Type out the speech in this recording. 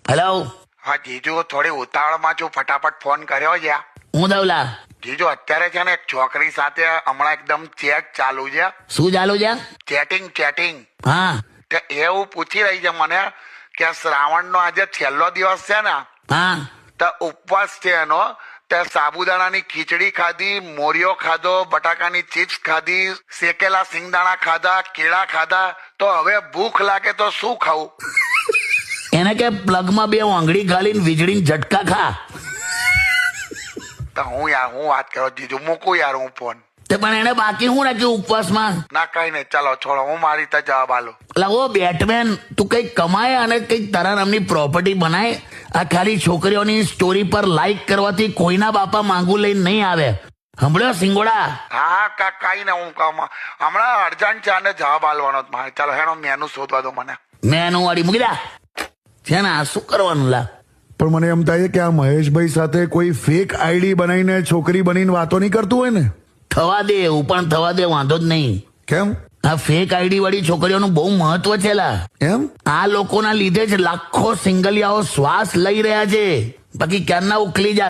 Hello, હા જીજુ, થોડી ઉતાવળમાં છું, ફટાફટ ફોન કર્યો છે. હું દવલા. જીજુ, અત્યારે છે ને એક છોકરી સાથે હમણાં એકદમ ચેટ ચાલુ છે. શું ચાલુ છે? ચેટિંગ. હા તે એવું પૂછી રહી છે મને કે શ્રાવણનો આજે છેલ્લો દિવસ છે ને, હા. તો ઉપવાસ છે એનો, તે સાબુદાણાની ખીચડી ખાધી, મોરિયો ખાધો, બટાકાની ચિપ્સ ખાધી, શેકેલા સિંગદાણા ખાધા, કેળા ખાધા, તો હવે ભૂખ લાગે તો શું ખાવું? એને કે પ્લગમાં 2 આંગળી ગાલીને વીજળી ઝટકા ખા. તો હું વાત કરો જીજુ, મૂકું યાર હું ફોન. તે પણ એને બાકી શું રાખ્યું ઉપવાસમાં? ના કઈ નહીં, ચાલો છોડો, હું મારી રીતે જવાબ આલું. એટલે ઓ બેટમેન, તું કંઈક કમાય અને કંઈક તારા નામની પ્રોપર્ટી બનાય. આ ખાલી છોકરીઓની સ્ટોરી પર લાઈક કરવાથી કોઈના બાપા માંગુ લઈને નહીં આવે. હંભળ્યો સિંગોડા? હા કઈ ને, હું હમણાં અર્જન્ટ છે અને જવાબ આલવાનો જ મારે. ચાલો હેનો મેનુ શોધવા દો મને. મેનુ વાળી મૂકી દે છે ને. આ શું કરવાનું લા? પણ મને એમ થાય કે આ મહેશભાઈ સાથે કોઈ ફેક આઈડી બનાવીને છોકરી બનીને વાતો નહીં કરતું હોય ને? થવા દે, એવું પણ થવા દે, વાંધો જ નહીં. કેમ? આ ફેક આઈડી વાળી છોકરીઓનું બહુ મહત્વ છે લા. એમ? આ લોકોના લીધે જ લાખો સિંગલિયાઓ શ્વાસ લઈ રહ્યા છે. બાકી ક્યારના ઉકલી જાય.